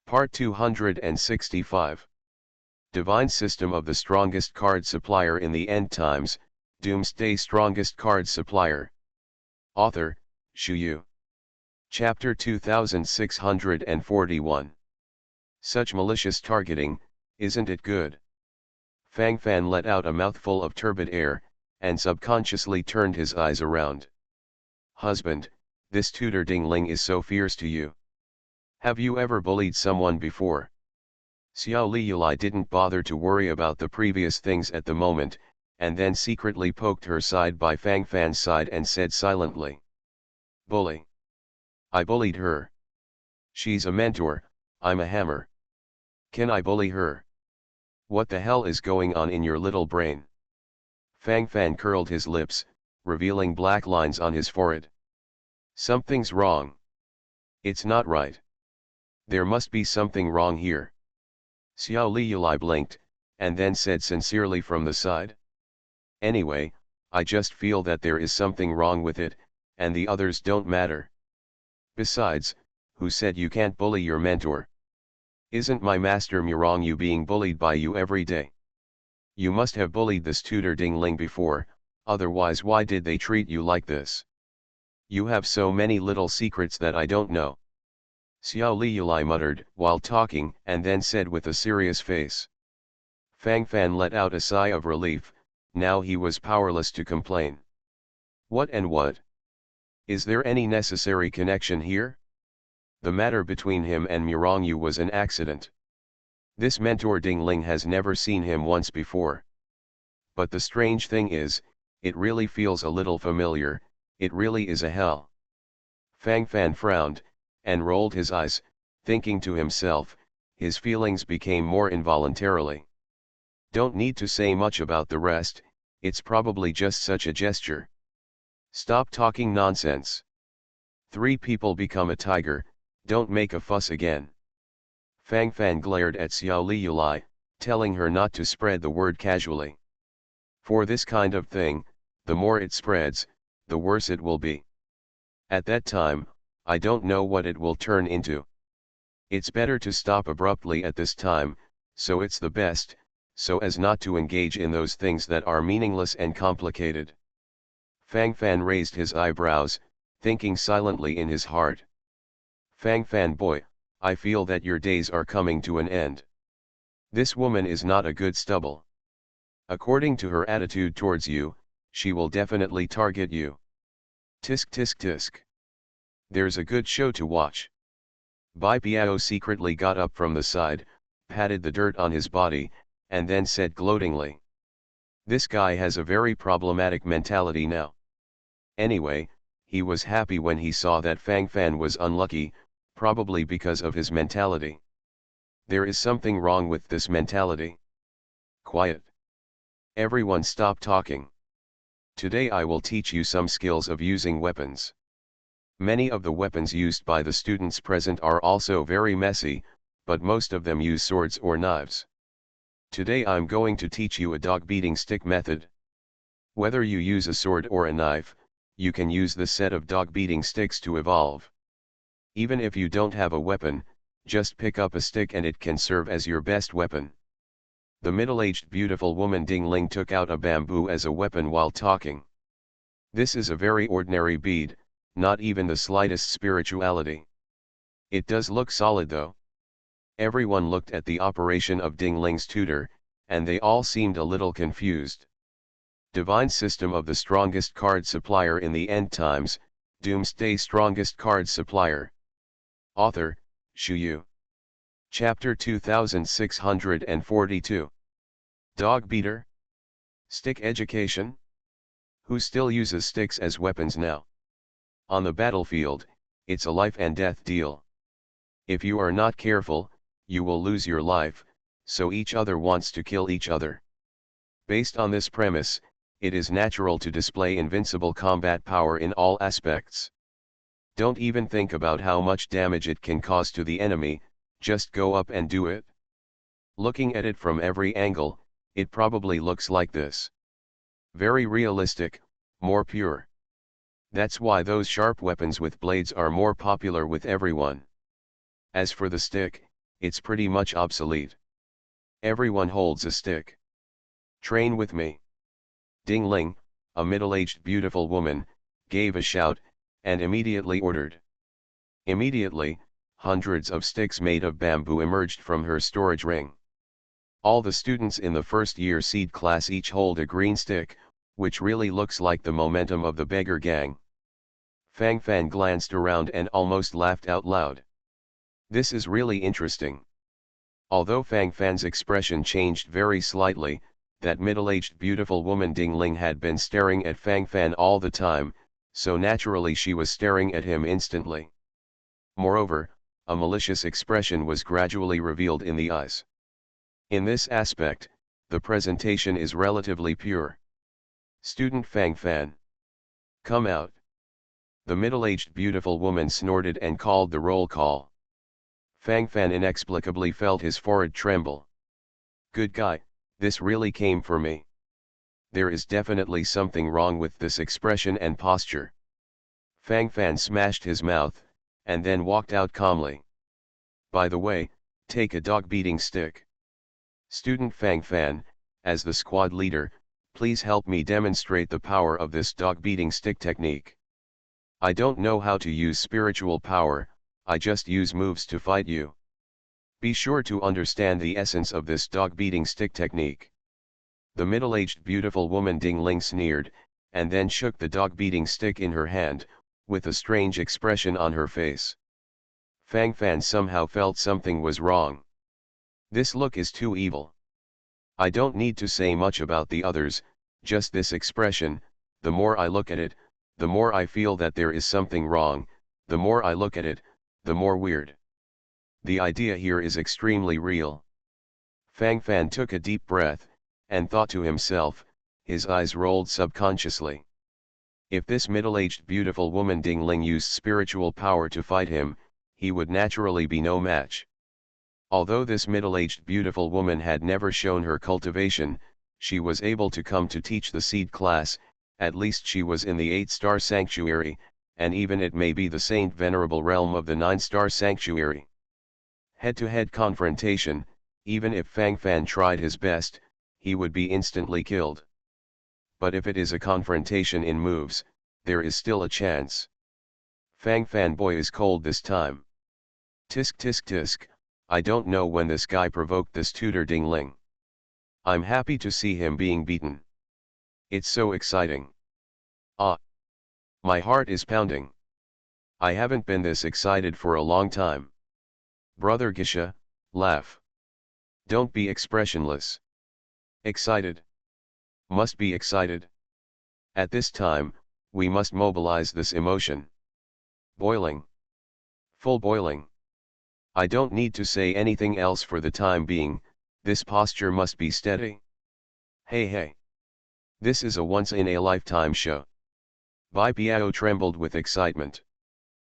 Part 265. Divine System of the Strongest Card Supplier in the End Times, Doomsday Strongest Card Supplier. Author, Shu Yu. Chapter 2641. Such malicious targeting, isn't it good? Fang Fan let out a mouthful of turbid air, and subconsciously turned his eyes around. Husband, this tutor Dingling is so fierce to you. Have you ever bullied someone before? Xiao Liulai didn't bother to worry about the previous things at the moment, and then secretly poked her side by Fang Fan's side and said silently. Bully. I bullied her. She's a mentor, I'm a hammer. Can I bully her? What the hell is going on in your little brain? Fang Fan curled his lips, revealing black lines on his forehead. Something's wrong. It's not right. There must be something wrong here. Xiao Liulai blinked, and then said sincerely from the side. Anyway, I just feel that there is something wrong with it, and the others don't matter. Besides, who said you can't bully your mentor? Isn't my master Murong being bullied by you every day? You must have bullied this tutor Dingling before, otherwise why did they treat you like this? You have so many little secrets that I don't know. Xiao Liulai muttered while talking and then said with a serious face. Fang Fan let out a sigh of relief, now he was powerless to complain. What and what? Is there any necessary connection here? The matter between him and Murong was an accident. This mentor Dingling has never seen him once before. But the strange thing is, it really feels a little familiar, it really is a hell. Fang Fan frowned, and rolled his eyes, thinking to himself, his feelings became more involuntarily. Don't need to say much about the rest, it's probably just such a gesture. Stop talking nonsense. 3 people become a tiger, don't make a fuss again. Fang Fan glared at Xiao Liulai, telling her not to spread the word casually. For this kind of thing, the more it spreads, the worse it will be. At that time, I don't know what it will turn into. It's better to stop abruptly at this time, so it's the best, so as not to engage in those things that are meaningless and complicated. Fang Fan raised his eyebrows, thinking silently in his heart. Fang Fan boy, I feel that your days are coming to an end. This woman is not a good stubble. According to her attitude towards you, she will definitely target you. Tisk tisk tisk. There's a good show to watch. Bai Piao secretly got up from the side, patted the dirt on his body, and then said gloatingly. This guy has a very problematic mentality now. Anyway, he was happy when he saw that Fang Fan was unlucky, probably because of his mentality. There is something wrong with this mentality. Quiet. Everyone stop talking. Today I will teach you some skills of using weapons. Many of the weapons used by the students present are also very messy, but most of them use swords or knives. Today I'm going to teach you a dog-beating stick method. Whether you use a sword or a knife, you can use the set of dog-beating sticks to evolve. Even if you don't have a weapon, just pick up a stick and it can serve as your best weapon. The middle-aged beautiful woman Dingling took out a bamboo as a weapon while talking. This is a very ordinary bead, not even the slightest spirituality. It does look solid though. Everyone looked at the operation of Dingling's tutor, and they all seemed a little confused. Divine System of the Strongest Card Supplier in the End Times, Doomsday Strongest Card Supplier. Author, Shu Yu. Chapter 2642. Dog Beater? Stick Education? Who still uses sticks as weapons now? On the battlefield, it's a life and death deal. If you are not careful, you will lose your life, so each other wants to kill each other. Based on this premise, it is natural to display invincible combat power in all aspects. Don't even think about how much damage it can cause to the enemy, just go up and do it. Looking at it from every angle, it probably looks like this. Very realistic, more pure. That's why those sharp weapons with blades are more popular with everyone. As for the stick, it's pretty much obsolete. Everyone holds a stick. Train with me. Ding Ling, a middle-aged beautiful woman, gave a shout, and immediately ordered. Immediately, hundreds of sticks made of bamboo emerged from her storage ring. All the students in the first year seed class each hold a green stick, which really looks like the momentum of the beggar gang. Fang Fan glanced around and almost laughed out loud. This is really interesting. Although Fang Fan's expression changed very slightly, that middle-aged beautiful woman Ding Ling had been staring at Fang Fan all the time, so naturally she was staring at him instantly. Moreover, a malicious expression was gradually revealed in the eyes. In this aspect, the presentation is relatively pure. Student Fang Fan. Come out. The middle-aged beautiful woman snorted and called the roll call. Fang Fan inexplicably felt his forehead tremble. Good guy, this really came for me. There is definitely something wrong with this expression and posture. Fang Fan smashed his mouth, and then walked out calmly. By the way, take a dog-beating stick. Student Fang Fan, as the squad leader, please help me demonstrate the power of this dog-beating stick technique. I don't know how to use spiritual power, I just use moves to fight you. Be sure to understand the essence of this dog-beating stick technique. The middle-aged beautiful woman Ding Ling sneered, and then shook the dog-beating stick in her hand, with a strange expression on her face. Fang Fan somehow felt something was wrong. This look is too evil. I don't need to say much about the others, just this expression, the more I look at it, the more I feel that there is something wrong, the more I look at it, the more weird. The idea here is extremely real. Fang Fan took a deep breath, and thought to himself, his eyes rolled subconsciously. If this middle-aged beautiful woman Ding Ling used spiritual power to fight him, he would naturally be no match. Although this middle-aged beautiful woman had never shown her cultivation, she was able to come to teach the seed class, at least she was in the 8-star sanctuary, and even it may be the Saint Venerable realm of the 9-star sanctuary. Head-to-head confrontation, even if Fang Fan tried his best, he would be instantly killed. But if it is a confrontation in moves, there is still a chance. Fang Fan boy is cold this time. Tisk tisk tisk, I don't know when this guy provoked this tutor Ding Ling. I'm happy to see him being beaten. It's so exciting. Ah! My heart is pounding. I haven't been this excited for a long time. Brother Gisha, laugh. Don't be expressionless. Excited. Must be excited. At this time, we must mobilize this emotion. Boiling. Full boiling. I don't need to say anything else for the time being, this posture must be steady. Hey hey. This is a once-in-a-lifetime show. Bai Piao trembled with excitement.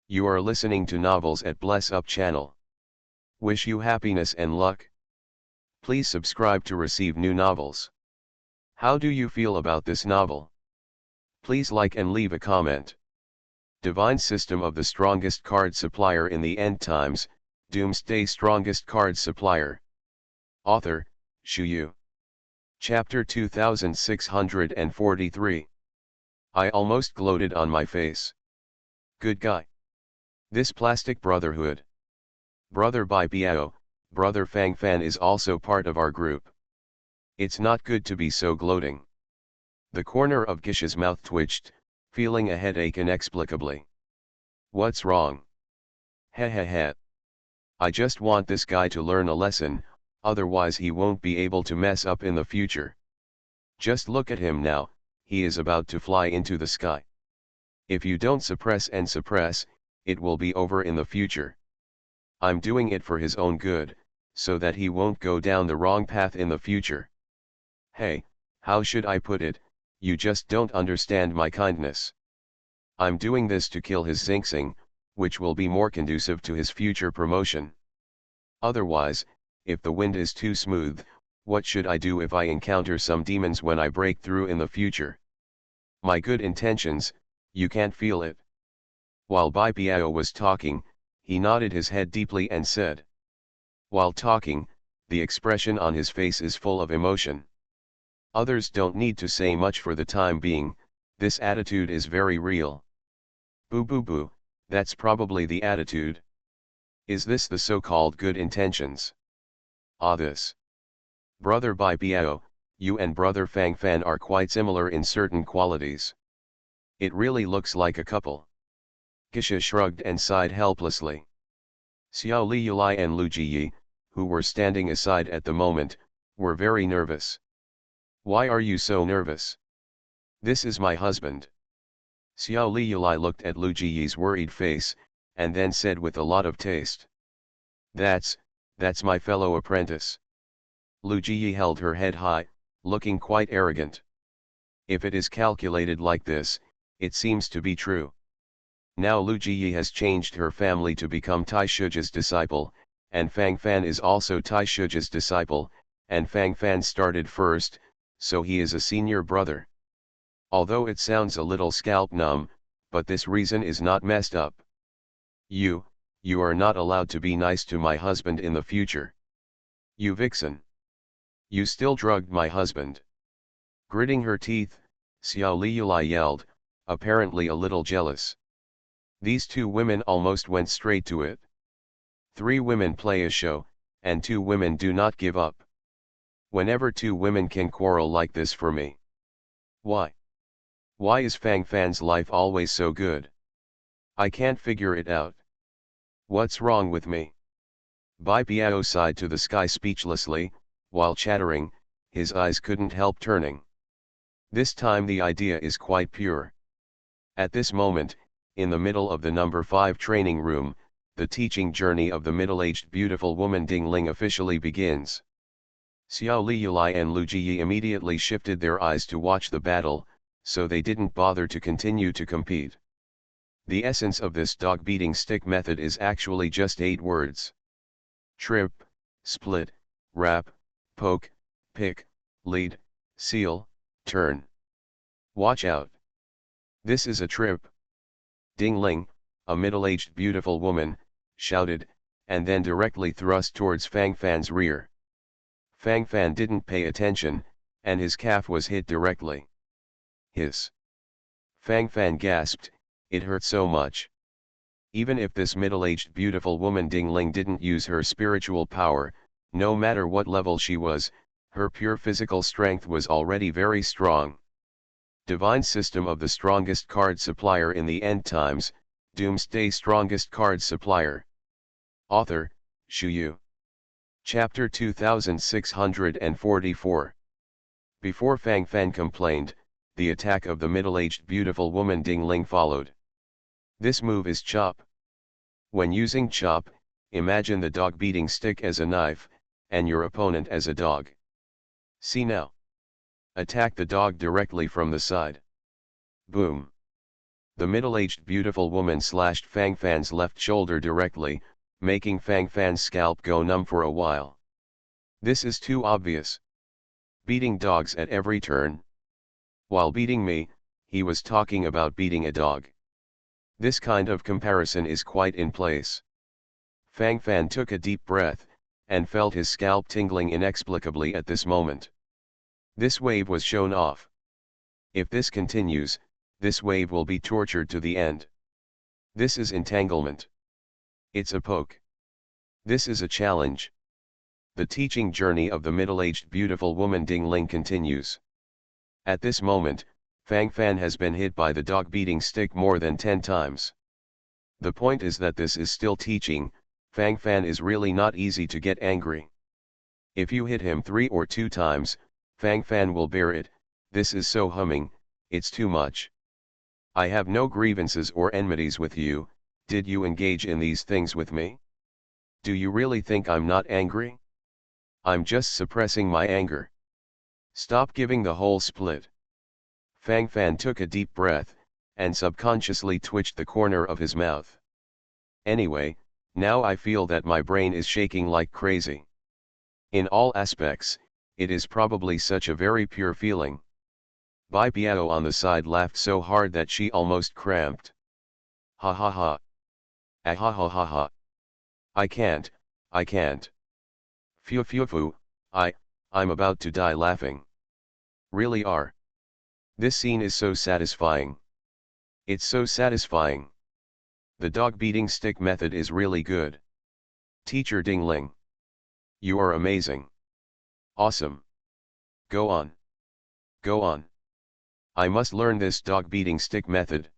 You are listening to Novels at Bless Up channel. Wish you happiness and luck. Please subscribe to receive new novels. How do you feel about this novel? Please like and leave a comment. Divine System of the Strongest Card Supplier in the End Times, Doomsday Strongest Card Supplier. Author, Shu Yu. Chapter 2643. I almost gloated on my face. Good guy. This plastic brotherhood. Brother Bai Piao, brother Fang Fan is also part of our group. It's not good to be so gloating. The corner of Gisha's mouth twitched, feeling a headache inexplicably. What's wrong? Heh heh heh. I just want this guy to learn a lesson, otherwise he won't be able to mess up in the future. Just look at him now, he is about to fly into the sky. If you don't suppress and suppress, it will be over in the future. I'm doing it for his own good, so that he won't go down the wrong path in the future. Hey, how should I put it, you just don't understand my kindness. I'm doing this to kill his Xingxing, which will be more conducive to his future promotion. Otherwise, if the wind is too smooth, what should I do if I encounter some demons when I break through in the future? My good intentions, you can't feel it. While Bai Piao was talking, he nodded his head deeply and said, While talking, the expression on his face is full of emotion. Others don't need to say much for the time being, this attitude is very real. Boo boo boo, that's probably the attitude. Is this the so-called good intentions? Ah, this. Brother Bai Biao, you and brother Fang Fan are quite similar in certain qualities. It really looks like a couple. Gisha shrugged and sighed helplessly. Xiao Li Yulai and Lu Jiyi, who were standing aside at the moment, were very nervous. Why are you so nervous? This is my husband. Xiao Li Yulai looked at Lu Jiyi's worried face, and then said with a lot of taste. That's my fellow apprentice. Lu Jiyi held her head high, looking quite arrogant. If it is calculated like this, it seems to be true. Now Lu Jiyi has changed her family to become Tai Shuji's disciple, and Fang Fan is also Tai Shuji's disciple, and Fang Fan started first, so he is a senior brother. Although it sounds a little scalp numb, but this reason is not messed up. You are not allowed to be nice to my husband in the future. You vixen. You still drugged my husband. Gritting her teeth, Xiao Liulai yelled, apparently a little jealous. These two women almost went straight to it. 3 women play a show, and 2 women do not give up. Whenever 2 women can quarrel like this for me. Why? Why is Fang Fan's life always so good? I can't figure it out. What's wrong with me? Bai Biao sighed to the sky speechlessly, while chattering, his eyes couldn't help turning. This time the idea is quite pure. At this moment, in the middle of the number 5 training room, the teaching journey of the middle-aged beautiful woman Ding Ling officially begins. Xiao Liulai and Lu Jiyi immediately shifted their eyes to watch the battle, so they didn't bother to continue to compete. The essence of this dog-beating stick method is actually just 8 words. Trip, split, wrap, poke, pick, lead, seal, turn. Watch out. This is a trip. Ding Ling, a middle-aged beautiful woman, shouted, and then directly thrust towards Fang Fan's rear. Fang Fan didn't pay attention, and his calf was hit directly. Hiss. Fang Fan gasped, it hurt so much. Even if this middle-aged beautiful woman Ding Ling didn't use her spiritual power, no matter what level she was, her pure physical strength was already very strong. Divine System of the Strongest Card Supplier in the End Times, Doomsday Strongest Card Supplier. Author, Shu Yu. Chapter 2644. Before Fang Fan complained, the attack of the middle-aged beautiful woman Ding Ling followed. This move is chop. When using chop, imagine the dog-beating stick as a knife, and your opponent as a dog. See now. Attack the dog directly from the side. Boom. The middle-aged beautiful woman slashed Fang Fan's left shoulder directly, making Fang Fan's scalp go numb for a while. This is too obvious. Beating dogs at every turn. While beating me, he was talking about beating a dog. This kind of comparison is quite in place. Fang Fan took a deep breath, and felt his scalp tingling inexplicably at this moment. This wave was shown off. If this continues, this wave will be tortured to the end. This is entanglement. It's a poke. This is a challenge. The teaching journey of the middle-aged beautiful woman Ding Ling continues. At this moment, Fang Fan has been hit by the dog-beating stick more than 10 times. The point is that this is still teaching. Fang Fan is really not easy to get angry. If you hit him 3 or 2 times, Fang Fan will bear it. This is so humming, it's too much. I have no grievances or enmities with you. Did you engage in these things with me? Do you really think I'm not angry? I'm just suppressing my anger. Stop giving the whole split. Fang Fan took a deep breath, and subconsciously twitched the corner of his mouth. Anyway, now I feel that my brain is shaking like crazy. In all aspects, it is probably such a very pure feeling. Bai Biao on the side laughed so hard that she almost cramped. Ha ha ha. Ah ha ha ha ha. I can't. Phew phew phew, I'm about to die laughing. Really are. This scene is so satisfying. It's so satisfying. The dog beating stick method is really good. Teacher Dingling. You are amazing. Awesome. Go on. Go on. I must learn this dog beating stick method.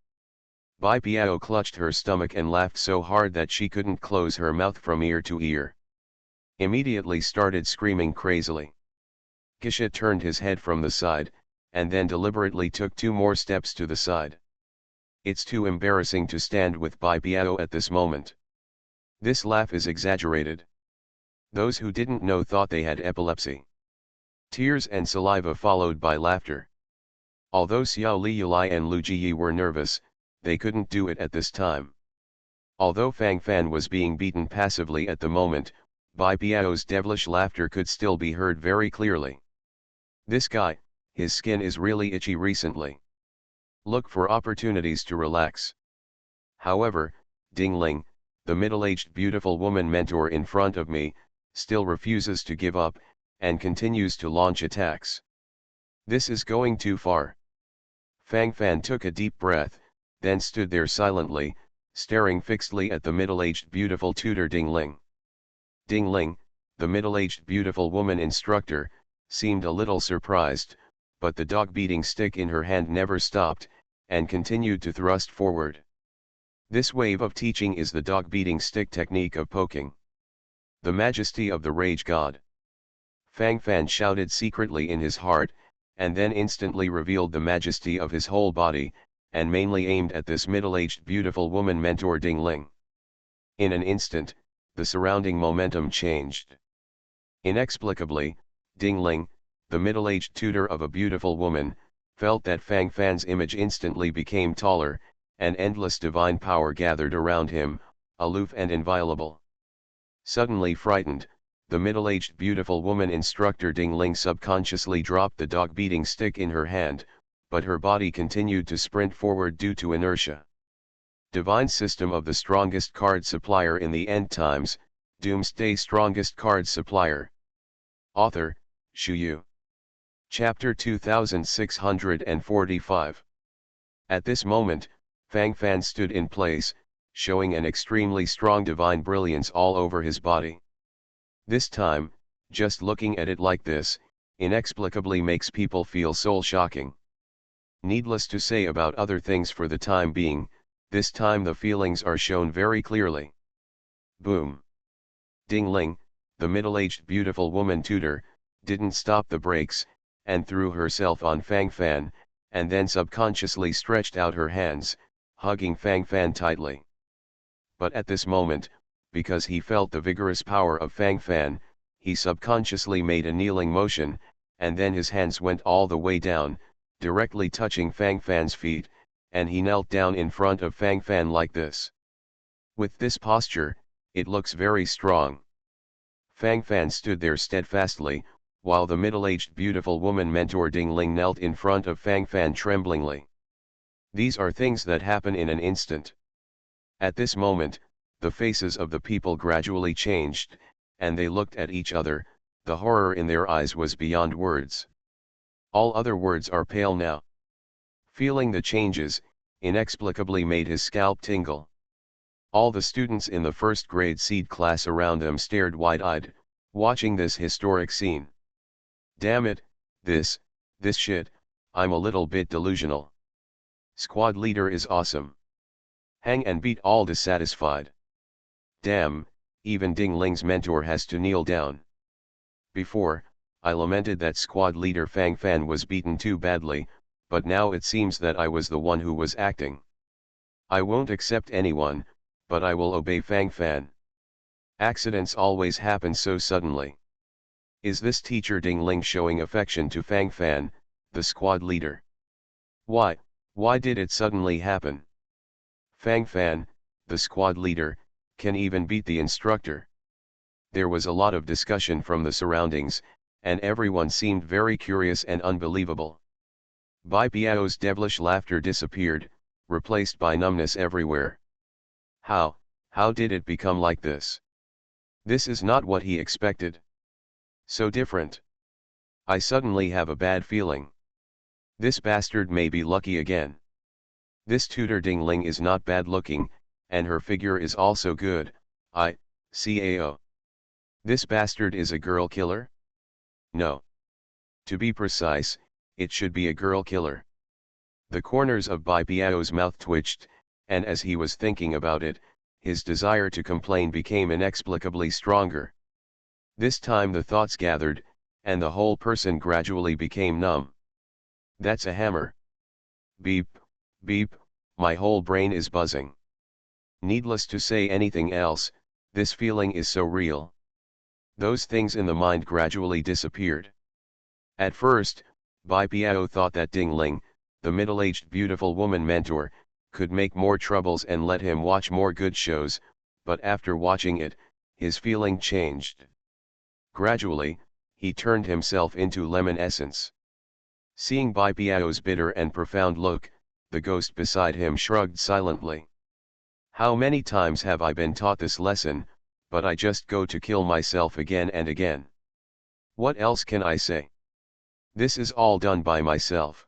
Bai Piao clutched her stomach and laughed so hard that she couldn't close her mouth from ear to ear. Immediately started screaming crazily. Kisha turned his head from the side, and then deliberately took 2 more steps to the side. It's too embarrassing to stand with Bai Piao at this moment. This laugh is exaggerated. Those who didn't know thought they had epilepsy. Tears and saliva followed by laughter. Although Xiao Liyulai and Lu Jiyi were nervous, they couldn't do it at this time. Although Fang Fan was being beaten passively at the moment, Bai Piao's devilish laughter could still be heard very clearly. This guy, his skin is really itchy recently. Look for opportunities to relax. However, Dingling, the middle-aged beautiful woman mentor in front of me, still refuses to give up, and continues to launch attacks. This is going too far. Fang Fan took a deep breath, then stood there silently, staring fixedly at the middle-aged beautiful tutor Dingling. Dingling, the middle-aged beautiful woman instructor, seemed a little surprised, but the dog-beating stick in her hand never stopped, and continued to thrust forward. This wave of teaching is the dog-beating stick technique of poking. The majesty of the rage god. Fang Fan shouted secretly in his heart, and then instantly revealed the majesty of his whole body, and mainly aimed at this middle-aged beautiful woman mentor Dingling. In an instant, the surrounding momentum changed. Inexplicably, Dingling, the middle-aged tutor of a beautiful woman, felt that Fang Fan's image instantly became taller, and endless divine power gathered around him, aloof and inviolable. Suddenly frightened, the middle-aged beautiful woman instructor Dingling subconsciously dropped the dog-beating stick in her hand, but her body continued to sprint forward due to inertia. Divine System of the Strongest Card Supplier in the End Times, Doomsday Strongest Card Supplier. Author, Shu Yu. Chapter 2645. At this moment, Fang Fan stood in place, showing an extremely strong divine brilliance all over his body. This time, just looking at it like this, inexplicably makes people feel soul-shocking. Needless to say about other things for the time being, this time the feelings are shown very clearly. Boom! Dingling, the middle-aged beautiful woman tutor, didn't stop the brakes, and threw herself on Fang Fan, and then subconsciously stretched out her hands, hugging Fang Fan tightly. But at this moment, because he felt the vigorous power of Fang Fan, he subconsciously made a kneeling motion, and then his hands went all the way down, directly touching Fang Fan's feet, and he knelt down in front of Fang Fan like this. With this posture, it looks very strong. Fang Fan stood there steadfastly, while the middle-aged beautiful woman mentor Dingling knelt in front of Fang Fan tremblingly. These are things that happen in an instant. At this moment, the faces of the people gradually changed, and they looked at each other. The horror in their eyes was beyond words. All other words are pale now. Feeling the changes, inexplicably made his scalp tingle. All the students in the first grade seed class around them stared wide-eyed, watching this historic scene. Damn it, this shit, I'm a little bit delusional. Squad leader is awesome. Hang and beat all dissatisfied. Damn, even Dingling's mentor has to kneel down. Before, I lamented that squad leader Fang Fan was beaten too badly, but now it seems that I was the one who was acting. I won't accept anyone, but I will obey Fang Fan. Accidents always happen so suddenly. Is this teacher Dingling showing affection to Fang Fan, the squad leader? Why did it suddenly happen? Fang Fan, the squad leader, can even beat the instructor. There was a lot of discussion from the surroundings, and everyone seemed very curious and unbelievable. Bai Piao's devilish laughter disappeared, replaced by numbness everywhere. How did it become like this? This is not what he expected. So different. I suddenly have a bad feeling. This bastard may be lucky again. This tutor Dingling is not bad looking, and her figure is also good, CAO. This bastard is a girl killer? No. To be precise, it should be a girl killer. The corners of Bai Piao's mouth twitched, and as he was thinking about it, his desire to complain became inexplicably stronger. This time the thoughts gathered, and the whole person gradually became numb. That's a hammer. Beep, beep, my whole brain is buzzing. Needless to say anything else, this feeling is so real. Those things in the mind gradually disappeared. At first, Bai Piao thought that Dingling, the middle-aged beautiful woman mentor, could make more troubles and let him watch more good shows, but after watching it, his feeling changed. Gradually, he turned himself into lemon essence. Seeing Bai Piao's bitter and profound look, the ghost beside him shrugged silently. How many times have I been taught this lesson, but I just go to kill myself again and again. What else can I say? This is all done by myself.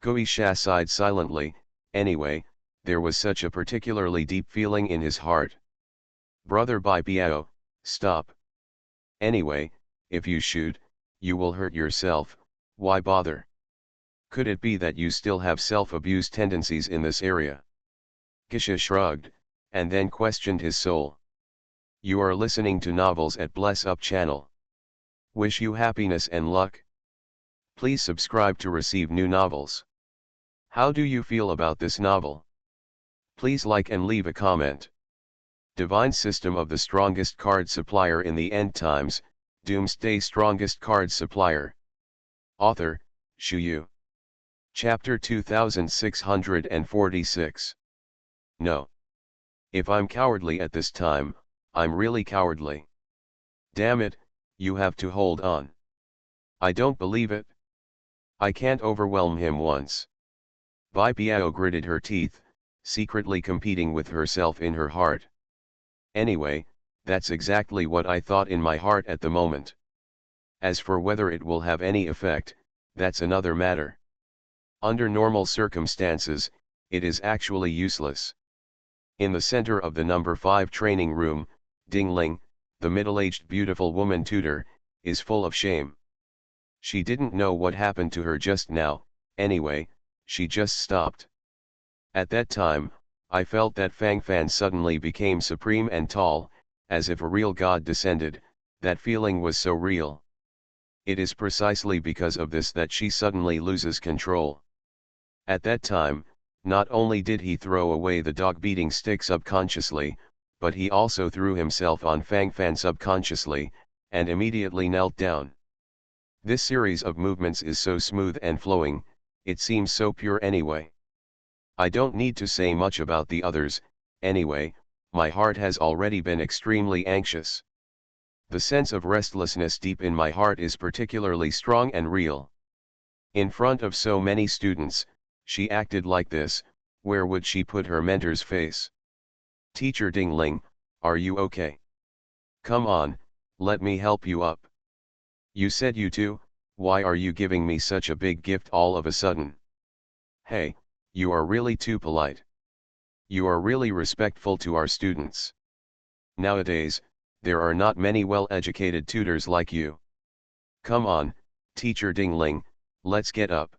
Guisha sighed silently. Anyway, there was such a particularly deep feeling in his heart. Brother Bai Piao, stop. Anyway, if you shoot, you will hurt yourself, why bother? Could it be that you still have self-abuse tendencies in this area? Gisha shrugged, and then questioned his soul. You are listening to novels at Bless Up channel. Wish you happiness and luck. Please subscribe to receive new novels. How do you feel about this novel? Please like and leave a comment. Divine System of the Strongest Card Supplier in the End Times, Doomsday Strongest Card Supplier. Author, Shu Yu. Chapter 2646. No. If I'm cowardly at this time, I'm really cowardly. Damn it, you have to hold on. I don't believe it. I can't overwhelm him once. Bai Piao gritted her teeth, secretly competing with herself in her heart. Anyway, that's exactly what I thought in my heart at the moment. As for whether it will have any effect, that's another matter. Under normal circumstances, it is actually useless. In the center of the number 5 training room, Dingling, the middle-aged beautiful woman tutor, is full of shame. She didn't know what happened to her just now, anyway, she just stopped. At that time, I felt that Fang Fan suddenly became supreme and tall, as if a real god descended. That feeling was so real. It is precisely because of this that she suddenly loses control. At that time, not only did he throw away the dog-beating stick subconsciously, but he also threw himself on Fang Fan subconsciously, and immediately knelt down. This series of movements is so smooth and flowing, it seems so pure anyway. I don't need to say much about the others, anyway, my heart has already been extremely anxious. The sense of restlessness deep in my heart is particularly strong and real. In front of so many students, she acted like this. Where would she put her mentor's face? Teacher Dingling, are you okay? Come on, let me help you up. You said you too, why are you giving me such a big gift all of a sudden? Hey, you are really too polite. You are really respectful to our students. Nowadays, there are not many well-educated tutors like you. Come on, Teacher Dingling, let's get up.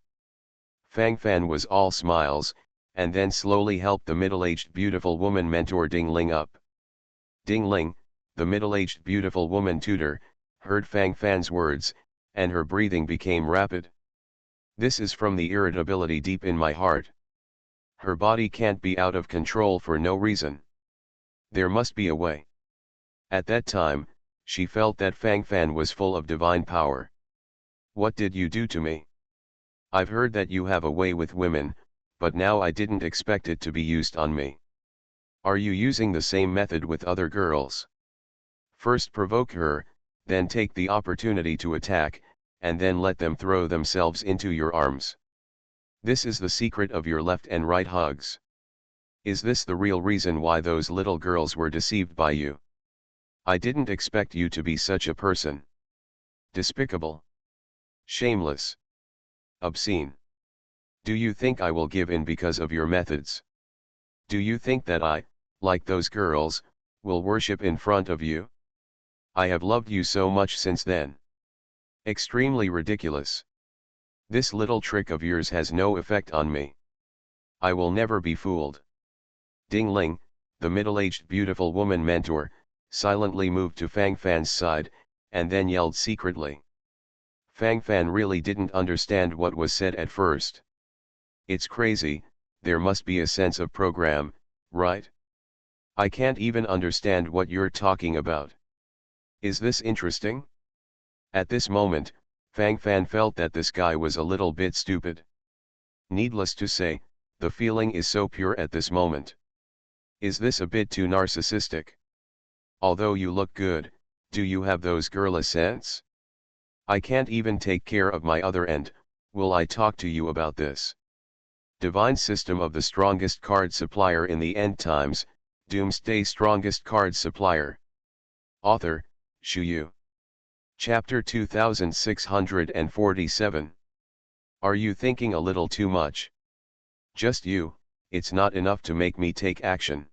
Fang Fan was all smiles, and then slowly helped the middle-aged beautiful woman mentor Dingling up. Dingling, the middle-aged beautiful woman tutor, heard Fang Fan's words, and her breathing became rapid. This is from the irritability deep in my heart. Her body can't be out of control for no reason. There must be a way. At that time, she felt that Fang Fan was full of divine power. What did you do to me? I've heard that you have a way with women, but now I didn't expect it to be used on me. Are you using the same method with other girls? First provoke her, then take the opportunity to attack, and then let them throw themselves into your arms. This is the secret of your left and right hugs. Is this the real reason why those little girls were deceived by you? I didn't expect you to be such a person. Despicable. Shameless. Obscene. Do you think I will give in because of your methods? Do you think that I, like those girls, will worship in front of you? I have loved you so much since then. Extremely ridiculous. This little trick of yours has no effect on me. I will never be fooled. Ding Ling, the middle-aged beautiful woman mentor, silently moved to Fang Fan's side, and then yelled secretly. Fang Fan really didn't understand what was said at first. It's crazy, there must be a sense of program, right? I can't even understand what you're talking about. Is this interesting? At this moment, Fang Fan felt that this guy was a little bit stupid. Needless to say, the feeling is so pure at this moment. Is this a bit too narcissistic? Although you look good, do you have those girl sense? I can't even take care of my other end, will I talk to you about this? Divine System of the Strongest Card Supplier in the End Times, Doomsday Strongest Card Supplier. Author, Shu Yu. Chapter 2647. Are you thinking a little too much? Just you, it's not enough to make me take action.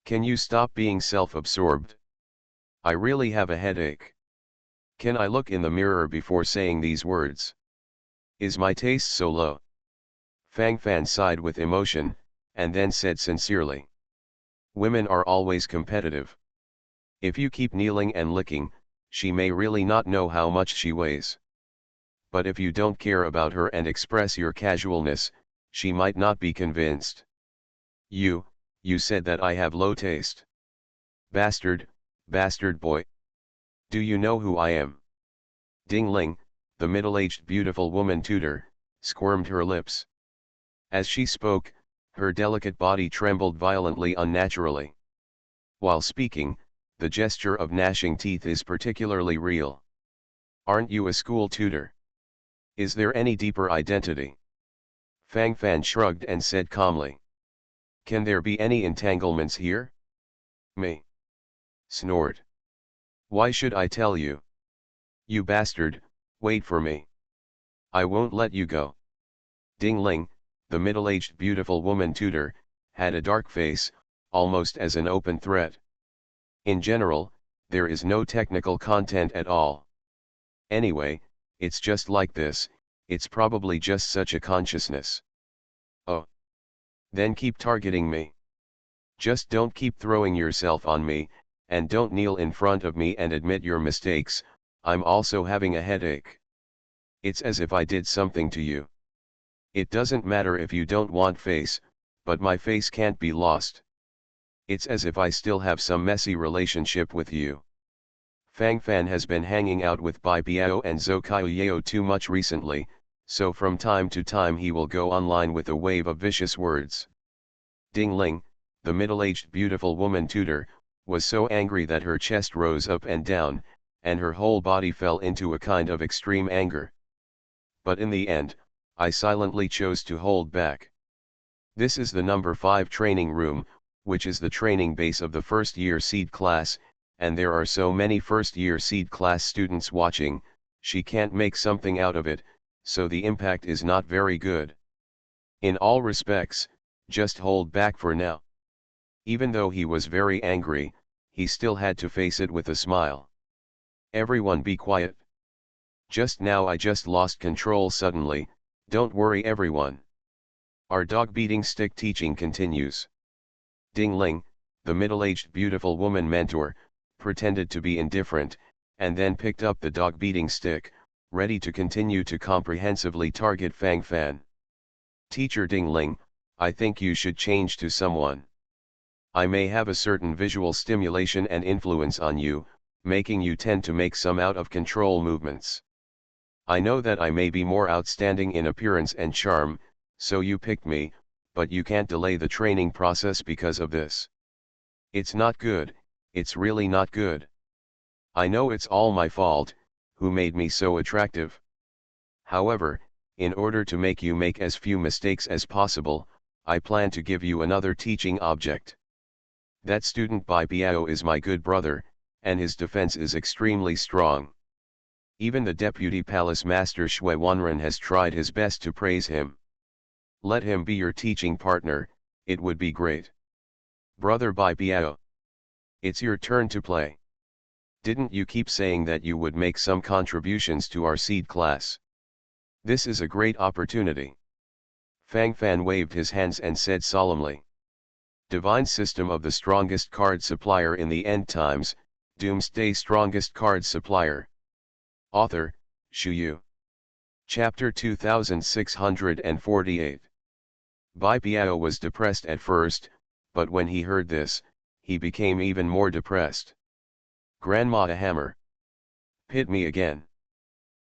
Can you stop being self-absorbed? I really have a headache. Can I look in the mirror before saying these words? Is my taste so low? Fang Fan sighed with emotion, and then said sincerely. Women are always competitive. If you keep kneeling and licking, she may really not know how much she weighs. But if you don't care about her and express your casualness, she might not be convinced. You said that I have low taste. Bastard boy. Do you know who I am? Ding Ling, the middle-aged beautiful woman tutor, squirmed her lips. As she spoke, her delicate body trembled violently unnaturally. While speaking, the gesture of gnashing teeth is particularly real. Aren't you a school tutor? Is there any deeper identity? Fang Fan shrugged and said calmly. Can there be any entanglements here? Me. Snored. Why should I tell you? You bastard, wait for me. I won't let you go. Ding Ling, the middle-aged beautiful woman tutor, had a dark face, almost as an open threat. In general, there is no technical content at all. Anyway, it's just like this, it's probably just such a consciousness. Oh. Then keep targeting me. Just don't keep throwing yourself on me, and don't kneel in front of me and admit your mistakes. I'm also having a headache. It's as if I did something to you. It doesn't matter if you don't want face, but my face can't be lost. It's as if I still have some messy relationship with you. Fang Fan has been hanging out with Bai Biao and Zhou Kaiyao too much recently, so from time to time he will go online with a wave of vicious words. Ding Ling, the middle-aged beautiful woman tutor, was so angry that her chest rose up and down, and her whole body fell into a kind of extreme anger. But in the end, I silently chose to hold back. This is the number 5 training room, which is the training base of the first-year seed class, and there are so many first-year seed class students watching, she can't make something out of it, so the impact is not very good. In all respects, just hold back for now. Even though he was very angry, he still had to face it with a smile. Everyone be quiet. Just now I just lost control suddenly, don't worry everyone. Our dog beating stick teaching continues. Ding Ling, the middle-aged beautiful woman mentor, pretended to be indifferent, and then picked up the dog beating stick, ready to continue to comprehensively target Fang Fan. Teacher Ding Ling, I think you should change to someone. I may have a certain visual stimulation and influence on you, making you tend to make some out-of-control movements. I know that I may be more outstanding in appearance and charm, so you picked me, but you can't delay the training process because of this. It's not good, it's really not good. I know it's all my fault, who made me so attractive. However, in order to make you make as few mistakes as possible, I plan to give you another teaching object. That student Bai Biao is my good brother, and his defense is extremely strong. Even the deputy palace master Shui Wanren has tried his best to praise him. Let him be your teaching partner, it would be great. Brother Bai Biao. It's your turn to play. Didn't you keep saying that you would make some contributions to our seed class? This is a great opportunity. Fang Fan waved his hands and said solemnly. Divine System of the Strongest Card Supplier in the End Times, Doomsday Strongest Card Supplier. Author, Shu Yu. Chapter 2648. Bai Biao was depressed at first, but when he heard this, he became even more depressed. Grandma a hammer. Hit me again.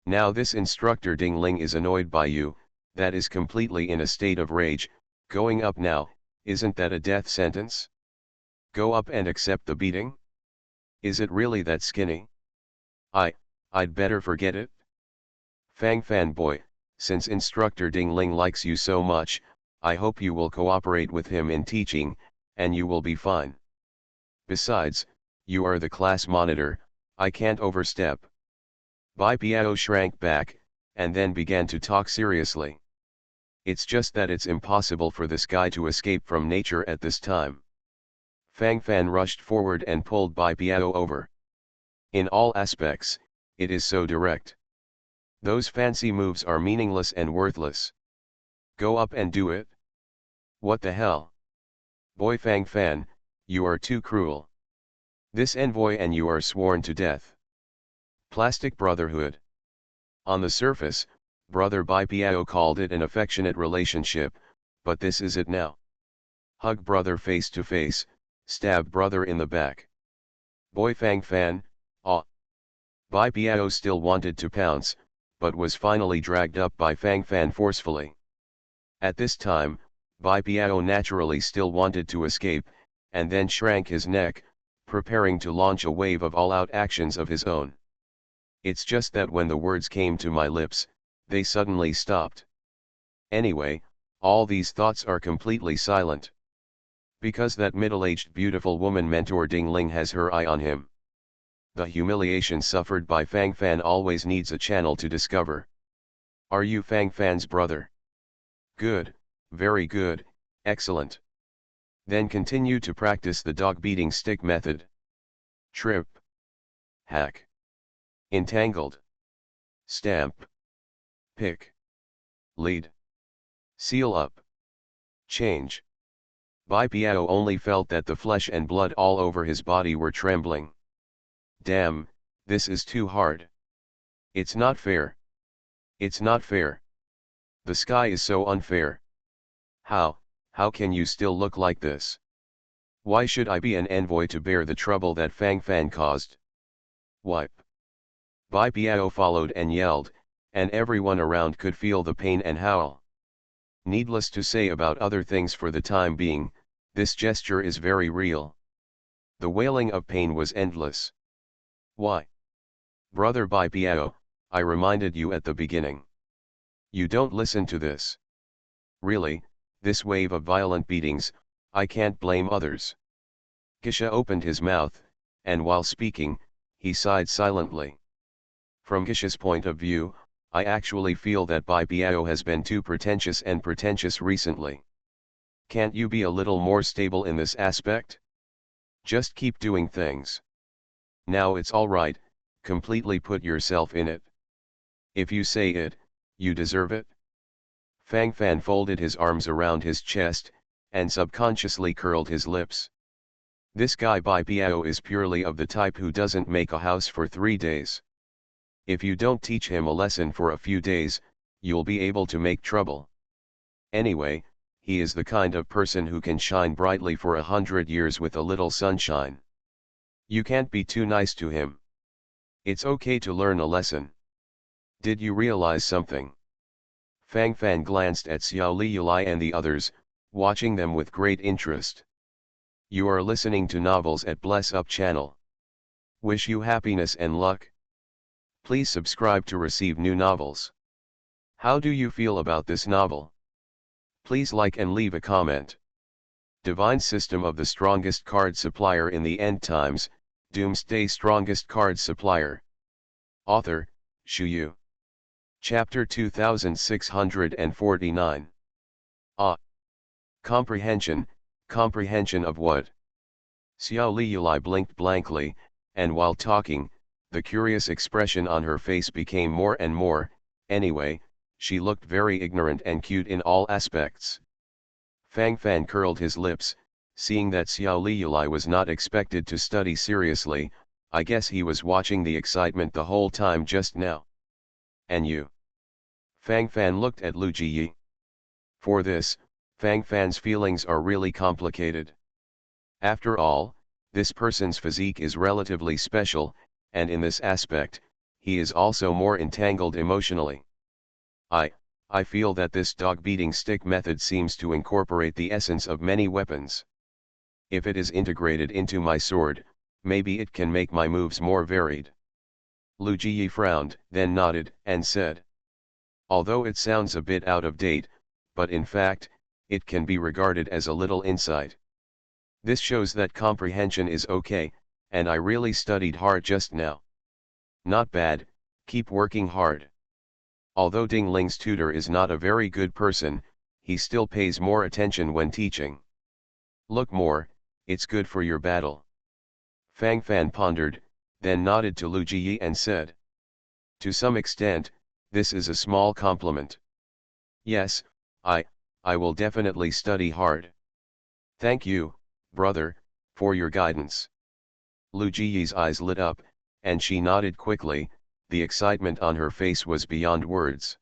Now this instructor Ding Ling is annoyed by you, that is completely in a state of rage, going up now, isn't that a death sentence? Go up and accept the beating? Is it really that skinny? I'd better forget it. Fang Fan boy, since instructor Ding Ling likes you so much, I hope you will cooperate with him in teaching, and you will be fine. Besides, you are the class monitor, I can't overstep. Bai Biao shrank back, and then began to talk seriously. It's just that it's impossible for this guy to escape from nature at this time. Fang Fan rushed forward and pulled Bai Biao over. In all aspects, it is so direct. Those fancy moves are meaningless and worthless. Go up and do it. What the hell? Boy Fang Fan, you are too cruel. This envoy and you are sworn to death. Plastic brotherhood. On the surface, Brother Bai Biao called it an affectionate relationship, but this is it now. Hug brother face to face, stab brother in the back. Boy Fang Fan, ah. Bai Biao still wanted to pounce, but was finally dragged up by Fang Fan forcefully. At this time, Bai Biao naturally still wanted to escape, and then shrank his neck, preparing to launch a wave of all-out actions of his own. It's just that when the words came to my lips, they suddenly stopped. Anyway, all these thoughts are completely silent. Because that middle-aged beautiful woman mentor Ding Ling has her eye on him. The humiliation suffered by Fang Fan always needs a channel to discover. Are you Fang Fan's brother? Good, very good, excellent. Then continue to practice the dog beating stick method. Trip. Hack. Entangled. Stamp. Pick. Lead. Seal up. Change. Bai Biao only felt that the flesh and blood all over his body were trembling. Damn, this is too hard. It's not fair. It's not fair. The sky is so unfair. How can you still look like this? Why should I be an envoy to bear the trouble that Fang Fan caused? Wipe. Bai Biao followed and yelled, and everyone around could feel the pain and howl. Needless to say about other things for the time being, this gesture is very real. The wailing of pain was endless. Why? Brother Bai Biao, I reminded you at the beginning. You don't listen to this. Really, this wave of violent beatings, I can't blame others. Gisha opened his mouth, and while speaking, he sighed silently. From Gisha's point of view, I actually feel that Bai Biao has been too pretentious recently. Can't you be a little more stable in this aspect? Just keep doing things. Now it's alright, completely put yourself in it. If you say it, you deserve it. Fang Fan folded his arms around his chest, and subconsciously curled his lips. This guy Bai Biao is purely of the type who doesn't make a house for 3 days. If you don't teach him a lesson for a few days, you'll be able to make trouble. Anyway, he is the kind of person who can shine brightly for 100 years with a little sunshine. You can't be too nice to him. It's okay to learn a lesson. Did you realize something? Fang Fan glanced at Xiao Li Yulai and the others, watching them with great interest. You are listening to novels at Bless Up channel. Wish you happiness and luck. Please subscribe to receive new novels. How do you feel about this novel? Please like and leave a comment. Divine System of the Strongest Card Supplier in the End Times, Doomsday Strongest Card Supplier. Author, Shuyu. Chapter 2649. Ah. Comprehension, comprehension of what? Xiao Liyulai blinked blankly, and while talking, the curious expression on her face became more and more. Anyway, she looked very ignorant and cute in all aspects. Fang Fan curled his lips, seeing that Xiao Liyulai was not expected to study seriously. I guess he was watching the excitement the whole time just now. And you? Fang Fan looked at Lu Jiyi. For this, Fang Fan's feelings are really complicated. After all, this person's physique is relatively special, and in this aspect, he is also more entangled emotionally. I feel that this dog-beating stick method seems to incorporate the essence of many weapons. If it is integrated into my sword, maybe it can make my moves more varied. Lu Jiyi frowned, then nodded, and said. Although it sounds a bit out of date, but in fact, it can be regarded as a little insight. This shows that comprehension is okay, and I really studied hard just now. Not bad, keep working hard. Although Ding Ling's tutor is not a very good person, he still pays more attention when teaching. Look more, it's good for your battle. Fang Fan pondered, then nodded to Lu Jiyi and said. To some extent, this is a small compliment. Yes, I will definitely study hard. Thank you, brother, for your guidance. Lu Jiyi's eyes lit up, and she nodded quickly. The excitement on her face was beyond words.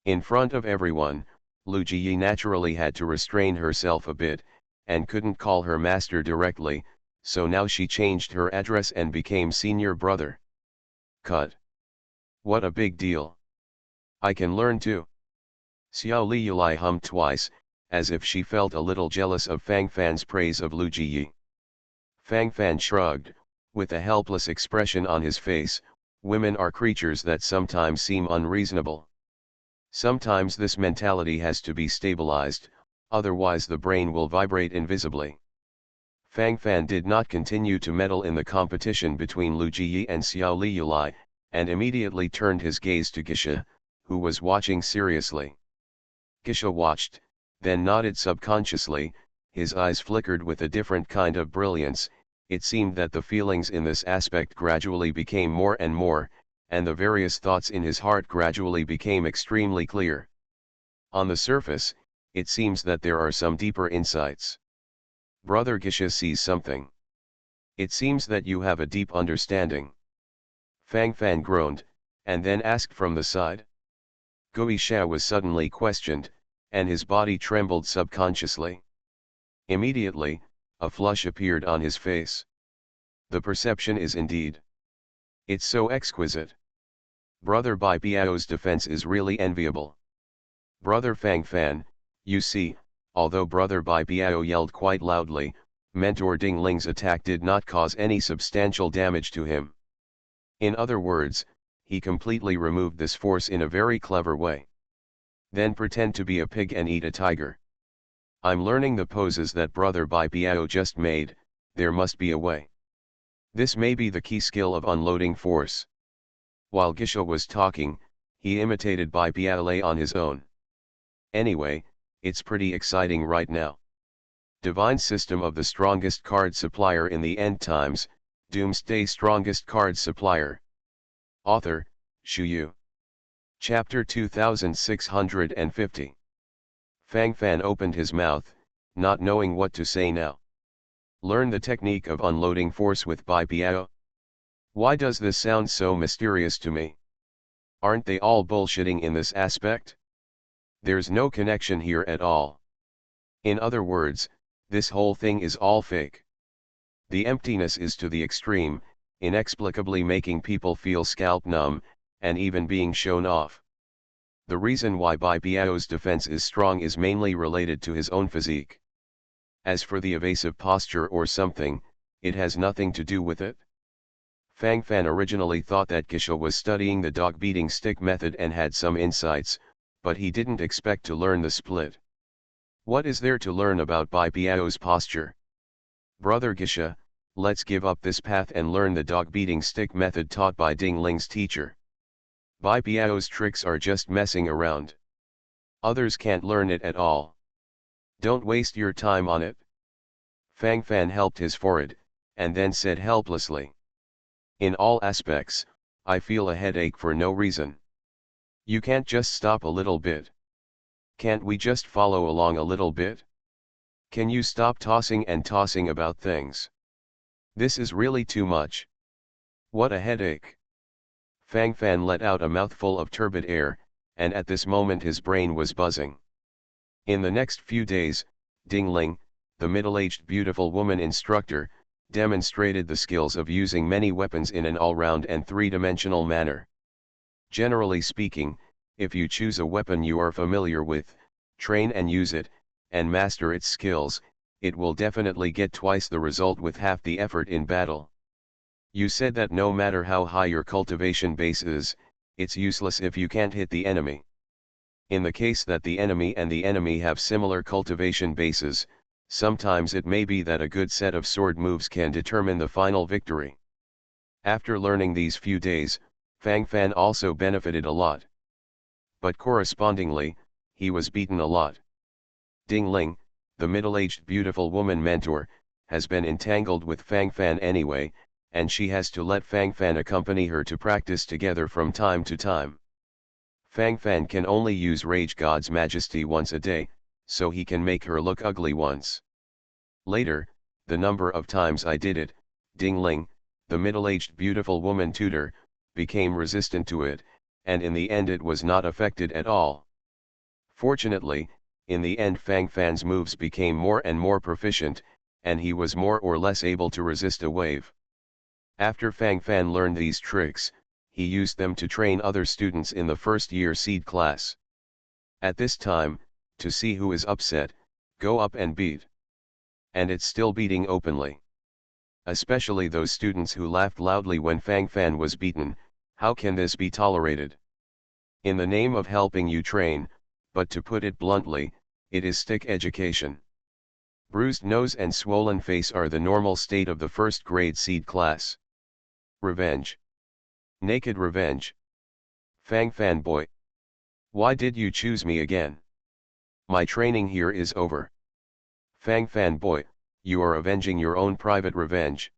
In front of everyone, Lu Jiyi naturally had to restrain herself a bit, and couldn't call her master directly, so now she changed her address and became senior brother. Cut. What a big deal. I can learn too. Xiao Liyulai hummed twice, as if she felt a little jealous of Fang Fan's praise of Lu Jiyi. Fang Fan shrugged, with a helpless expression on his face. Women are creatures that sometimes seem unreasonable. Sometimes this mentality has to be stabilized, otherwise the brain will vibrate invisibly. Fang Fan did not continue to meddle in the competition between Lu Jiyi and Xiao Liyulai, and immediately turned his gaze to Gisha, who was watching seriously. Gisha watched, then nodded subconsciously. His eyes flickered with a different kind of brilliance. It seemed that the feelings in this aspect gradually became more and more, and the various thoughts in his heart gradually became extremely clear. On the surface, it seems that there are some deeper insights. Brother Gisha sees something. It seems that you have a deep understanding. Fang Fan groaned, and then asked from the side. Gui Sha was suddenly questioned, and his body trembled subconsciously. Immediately, a flush appeared on his face. The perception is indeed. It's so exquisite. Brother Bai Biao's defense is really enviable. Brother Fang Fan, you see, although Brother Bai Biao yelled quite loudly, Mentor Ding Ling's attack did not cause any substantial damage to him. In other words, he completely removed this force in a very clever way. Then pretend to be a pig and eat a tiger. I'm learning the poses that Brother Bai Biao just made. There must be a way. This may be the key skill of unloading force. While Gisha was talking, he imitated Bai Biao on his own. Anyway, it's pretty exciting right now. Divine system of the strongest card supplier in the end times, Doomsday strongest card supplier. Author, Shuyu. Chapter 2650. Fang Fan opened his mouth, not knowing what to say now. Learn the technique of unloading force with Bai Biao? Why does this sound so mysterious to me? Aren't they all bullshitting in this aspect? There's no connection here at all. In other words, this whole thing is all fake. The emptiness is to the extreme, inexplicably making people feel scalp numb, and even being shown off. The reason why Bai Biao's defense is strong is mainly related to his own physique. As for the evasive posture or something, it has nothing to do with it. Fang Fan originally thought that Gisha was studying the dog-beating stick method and had some insights, but he didn't expect to learn the split. What is there to learn about Bai Biao's posture? Brother Gisha, let's give up this path and learn the dog-beating stick method taught by Ding Ling's teacher. Bai Biao's tricks are just messing around. Others can't learn it at all. Don't waste your time on it. Fang Fan helped his forehead, and then said helplessly. In all aspects, I feel a headache for no reason. You can't just stop a little bit. Can't we just follow along a little bit? Can you stop tossing and tossing about things? This is really too much. What a headache. Fang Fan let out a mouthful of turbid air, and at this moment his brain was buzzing. In the next few days, Ding Ling, the middle-aged beautiful woman instructor, demonstrated the skills of using many weapons in an all-round and three-dimensional manner. Generally speaking, if you choose a weapon you are familiar with, train and use it, and master its skills, it will definitely get twice the result with half the effort in battle. You said that no matter how high your cultivation base is, it's useless if you can't hit the enemy. In the case that the enemy have similar cultivation bases, sometimes it may be that a good set of sword moves can determine the final victory. After learning these few days, Fang Fan also benefited a lot. But correspondingly, he was beaten a lot. Ding Ling, the middle-aged beautiful woman mentor, has been entangled with Fang Fan anyway, and she has to let Fang Fan accompany her to practice together from time to time. Fang Fan can only use Rage God's Majesty once a day, so he can make her look ugly once. Later, the number of times I did it, Ding Ling, the middle-aged beautiful woman tutor, became resistant to it, and in the end it was not affected at all. Fortunately, in the end Fang Fan's moves became more and more proficient, and he was more or less able to resist a wave. After Fang Fan learned these tricks, he used them to train other students in the first-year seed class. At this time, to see who is upset, go up and beat. And it's still beating openly. Especially those students who laughed loudly when Fang Fan was beaten. How can this be tolerated? In the name of helping you train, but to put it bluntly, it is stick education. Bruised nose and swollen face are the normal state of the first-grade seed class. Revenge. Naked revenge. Fang Fan boy. Why did you choose me again? My training here is over. Fang Fan boy, you are avenging your own private revenge.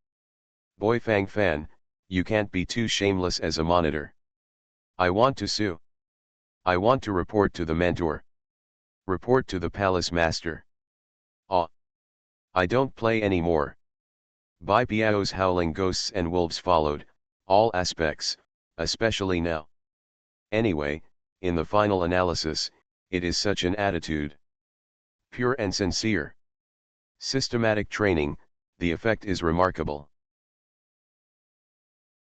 Boy Fang Fan, you can't be too shameless as a monitor. I want to sue. I want to report to the mentor. Report to the palace master. I don't play anymore. Bai Biao's howling ghosts and wolves followed, all aspects, especially now. Anyway, in the final analysis, it is such an attitude. Pure and sincere. Systematic training, the effect is remarkable.